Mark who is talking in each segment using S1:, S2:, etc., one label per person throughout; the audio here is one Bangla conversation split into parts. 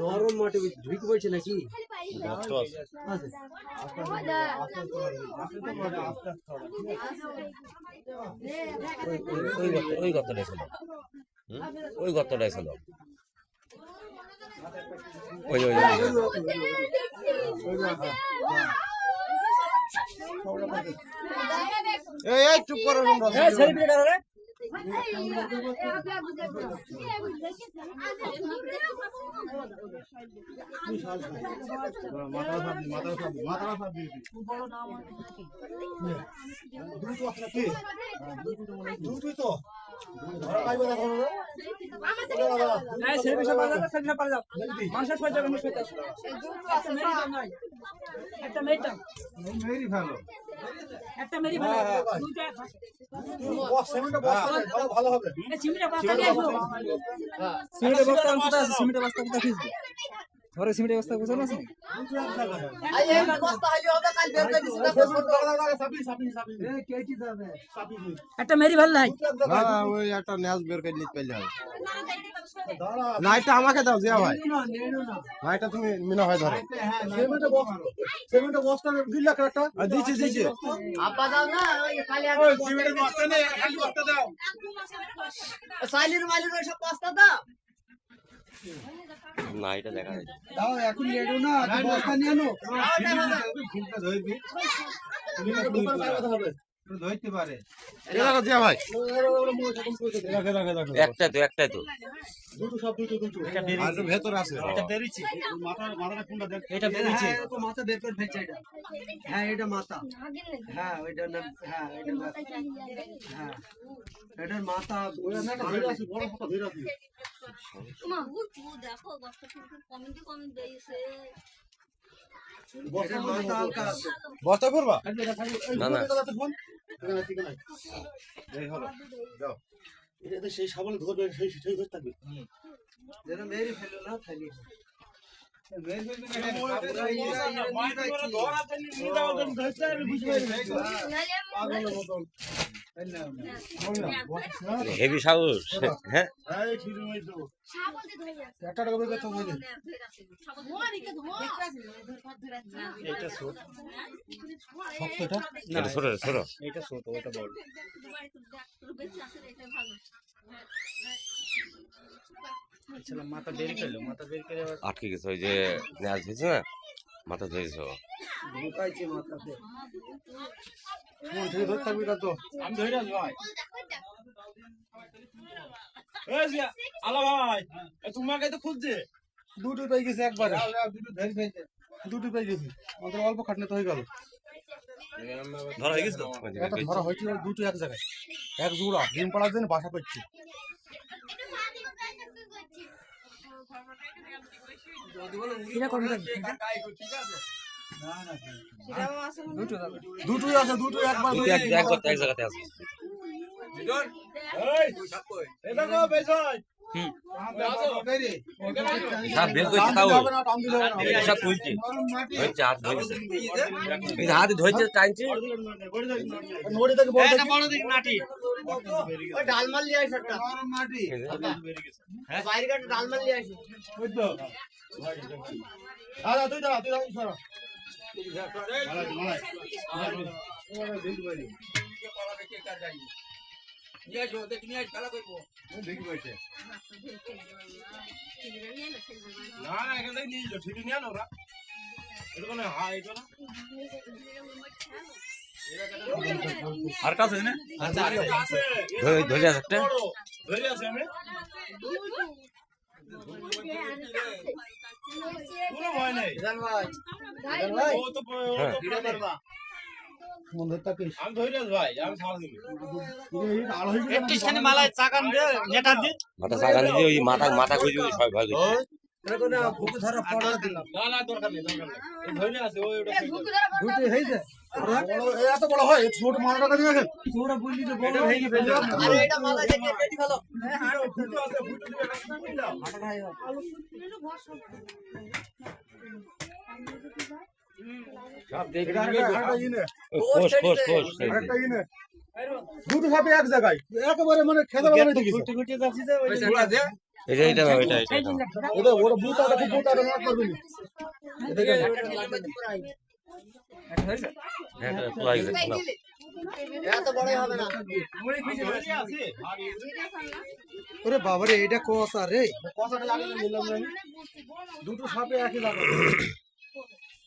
S1: নরম মাটি ঢুকে পড়ছে নাকি?
S2: ওই গর্তটাই ছিল, ওই গর্তটাই ছিল, ওই ওই
S1: এই চুপ করো তোমরা। ভালো হবে। সিমেন্টের বস্তা কোথায় আছে? সিমেন্টের বস্তা কোথায় খিঁচবে? ঘরে সিমেন্টের বস্তা কোথায় আছে?
S3: একটা মেরি ভাল নাই,
S1: ওই একটা ন্যাস বের করে নিতে পারলে হবে। না এটা আমাকে দাও জিয়া ভাই, না এটা তুমি মিনা ভাই ধরো। সিমেন্টের বস্তা দিলা একটা দিছি দিছি।
S4: আপা দাও না, ওই খালি
S1: ওই সিমেন্টের বস্তা নেই, খালি বস্তা দাও।
S4: সাইলির মাইলির ওই সব বস্তা দাও।
S2: না এটা দেখা যায়
S1: দাও এখন লেডো না, বস্তা নিয়ে আনো। ধরতে পারে এলাকা জিয়া ভাই।
S2: একটাই তো
S1: দুটো সব দুটো আর ভেতর আছে।
S3: এটা বেরিয়েছে,
S1: মাথাটা কোনটা দেখ।
S3: এটা বেরিয়েছে,
S1: তো মাথা বের করে ফেলছে এটা। হ্যাঁ এটা মাথা। হ্যাঁ ওইটা না, হ্যাঁ এটা হ্যাঁ এটার মাথা ওরা না ধরে আছে, বড় মাথা ধরে আছে।
S5: মা দেখো কষ্ট কমেন্ট দিয়েছে।
S1: এটার মাথা হালকা আছে। বস্তা করবা?
S2: না না
S1: এই হলো দাও। এটা সেই সাবলে ধরবে, সেই সেই ধরে থাকবে। যেন মেরি ফেলো না খালি।
S2: হেভি সাহস। হ্যাঁ
S1: একটা টাকা বের করতে হবে।
S3: এটা ছোট,
S1: শক্তটা
S2: এটা ছোট ছোট,
S3: এটা ছোট, ওটা বড়। ছেলে মাথা বের করলো, মাথা বের করে
S2: আটকে গেছে ওই যে ন্যাস হয়েছে না, মাথা ধরেছে।
S1: ঢুকাইছে মাথাতে। কোন থেকে ধরে থাকবি না তো?
S3: আমি ধরে আছি ভাই। এই যে আলা ভাই, তোমাকে তো খুঁজছে।
S1: দুটো পেয়ে গেছে একবারে। দুটো ধরে ফেলছে। দুটো পেয়ে গেছে। আমাদের অল্প খাটনে তো হয়ে গেল।
S2: ধরা হয়ে গেছে তো
S1: এটা ধরা হয়েছিল দুটো এক জায়গায়। এক জোড়া ডিম পাড়ার জন্য বাসা করছে। দুটোই আছে, দুটো একবার
S2: এক জায়গাতে আছে। সব বের করছে, তাও সব তুলছে, ধরছে হাত ধরছে, হাতে ধরছে টানছে।
S4: ওই ডালমাল নিয়ে আসো একটা। বাইরে কাটে ডালমাল নিয়ে আসো।
S3: আর কাছে না,
S2: ধরে আছে একটা।
S3: ধরে আছে আমি কোনো ভয় নাই। ও তো
S4: ভিডিও করবা।
S3: আমি ধরে আছি ভাই, আমি ছাড় দিব।
S4: একটুখানি মালায় চাকান দে, নেটা দে।
S2: মাথা চাকা দিয়ে ওই মাথা খুঁজে সবাই ভয় করছে।
S1: বুকে ধরা পড়া দিলাম।
S3: না না দরকার নেই, দরকার নেই। এই ধরে আছে ওই ওটা।
S1: দুটো হয়েছে। এত বড় হয় ছোট মারা টাকা দিয়ে গেছে। ছোট বললি তো বড় হয়ে গেছে।
S4: আরে এটা মালায় দেখে রেডি ফেলো।
S3: ফুটো আছে, ফুটো দিবে না, ফুটো দাও।
S2: পোস্ট পোস্ট পোস্ট
S1: দুটো সাপে এক জায়গায় একেবারে মানে খেতে পারে না কিছু
S2: এটা এটা নাও, এটা এটা নাও।
S1: ওটা ওটা বুতাটা খুব বুতাটা না করবে না
S2: হ্যাঁ, এটা পুরো আগে দেখো, নাও।
S4: এত বড় হবে না
S1: ওরে বাবারে এটা কোসা রে কোসাটা জানি না নিলাম না দুটো সাপে একই জায়গায়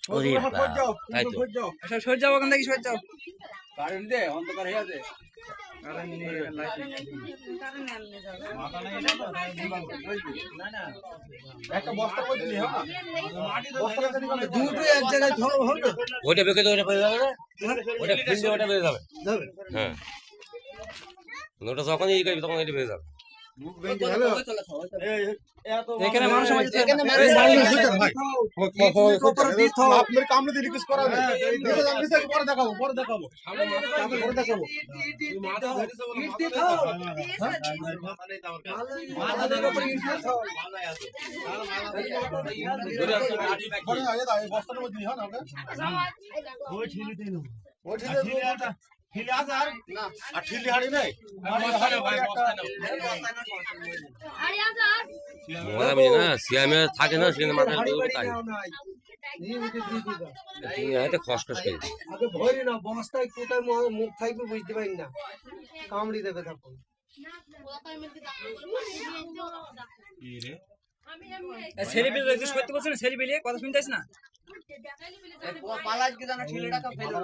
S2: ওরে
S1: ওরে
S2: বাবা,
S1: কই যাও
S2: তাই তো।
S1: কই যাও
S4: সর যাও ওখান থেকে সর যাও
S3: কারেন্ট দে অন্ধকার হয়ে আছে
S1: একটা বস্তা কই দিলি হ্যাঁ বস্তাটা নিয়ে দুটো এক জায়গায় ধরো হবে না
S2: ওইটা বেঁকে দাও, ওটা বেঁকে যাবে না? ওটা খুললে ওটা বেঁকে যাবে। হ্যাঁ, ওটা যখন এই করবি তখন এটা বেঁকে যাবে।
S4: এখানে মানুষ এখানে
S1: ভাই আপনার কামড়ে দিয়ে রিকোয়েস্ট করা যায় নিচে পরে দেখাবো পরে দেখাবো পরে দেখাবো বস্তার মধ্যে হ্যাঁ ঠিলি আছে আর ঠিলি হাড়ি নাই
S2: মোরা মিলে না, সিয়ামে থাকে না, সেখানে মাথায় ঢুকে তাই। এটা খসখস করে।
S1: আগে ভরি না বস্তায় কোথায় মুখ থাকবে বুঝতে পারি না কামড়ি দেবে তখন
S4: সেলিব্রিটি দেখছিস করতে বলছ না সেলিব্রিটি কথা শুনতেছ না পালাজ কি জানা ছেলেটাকে ফেলে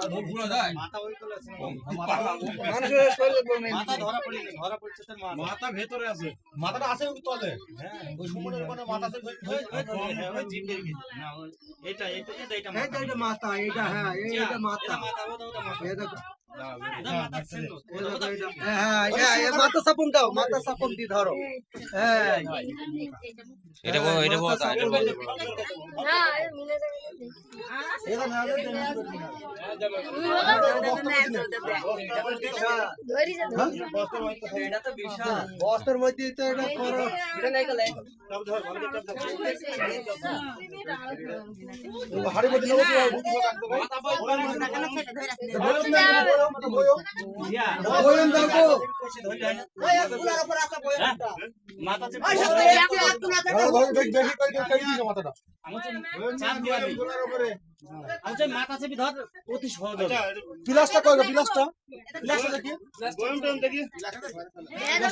S4: মানুষের শরীরে বনে
S1: ধরা পড়ছে তার মাথা ভেতরে আছে মাথাটা আছে ওই তলে হ্যাঁ ওই সুমনের ওখানে মাথা আছে ওই জিম্বের ভিতরে না এটা মাথা এটা হ্যাঁ এটা মাথা এটা মাথা সাপন দাও মাথা সাপন দি ধরো হ্যাঁ
S2: এটা বড়, এটা বড়, এটা বড়।
S1: বস্তার মধ্যে তো এটা করো হাড়ি মধ্যে নেবো বয়ন দেখো মাথাটা পিলাসটা কই পিলাসটা পিলাসটা দেখি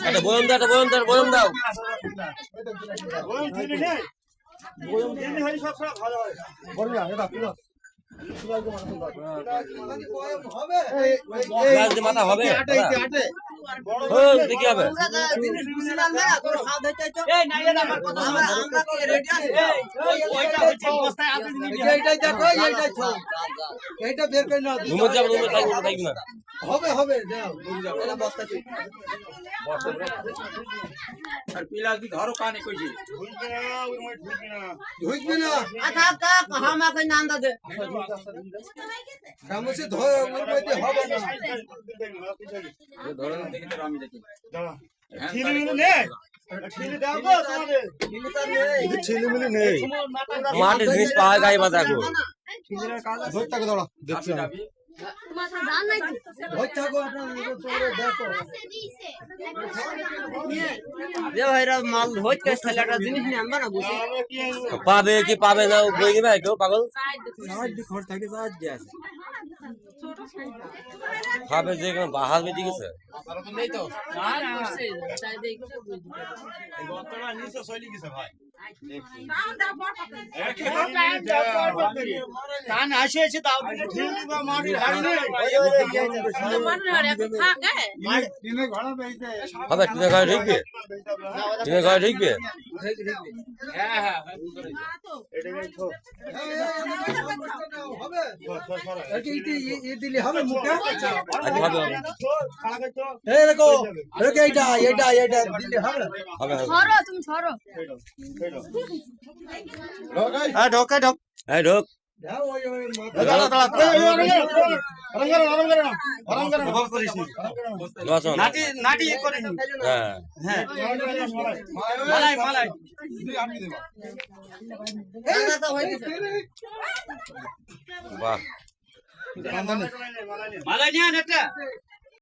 S2: একটা বয়ম দাও, একটা বয়ম দাও, বয়ম দাও। পিলাস দিয়ে মাথা হবে? ওই, দেখি হবে।
S1: এইটা বের করে না
S2: রুমে যাবো, রুমে থাকবো, থাকবি না।
S1: হবে হবে যাও বস্তা
S3: আর পিলাস দি ধরো কানে কইছি
S1: ঢুকবে না
S4: আমাকে নান্দা দে
S1: গামুছি ধর ওর মধ্যে হবে না
S3: ধরো দেখি তো আমি দেখি
S1: ছেলেমেলে নেই
S2: মাটির জিনিস পাওয়া যায় বাজার এখন।
S1: ধরে থাকো দাঁড়া দেখছি আমি ধরে থাকো দেখো
S4: ভাইরা মাল হইত কে ছেলেটা জিনিস নিয়ে আনবা না বুঝি
S2: পাবে কি পাবে না বই দিবে কেউ পাগল
S1: খরচ থাকে যা গ্যাস
S2: পাবে যে কোনো বাহার বেঁধে গেছে।
S3: নেই তো গতটা নিচে চলে গেছে ভাই কান আসেছে তাও ঠিলিবা মাটির হাড়ি নেই
S2: হবে টিনের ঘরে ঢুকবে, টিনের ঘরে ঢুকবে।
S3: হ্যাঁ হ্যাঁ
S1: দিলে হবে মুখে
S2: আচ্ছা, হবে হবে
S1: এই দেখো এইটা এইটা এইটা দিলে হবে
S2: হবে হবে।
S5: তুমি ছড়ো
S2: এই ঢোক,
S1: দাঁড়া দাঁড়া
S2: লস হবে না।
S3: নাটি নাটি ইয়ে করে নি।
S2: হ্যাঁ
S3: হ্যাঁ মালাই মালাই
S4: দাদা হয়ে গেছে
S2: বাহ
S3: মালাই নিয়ে আন একটা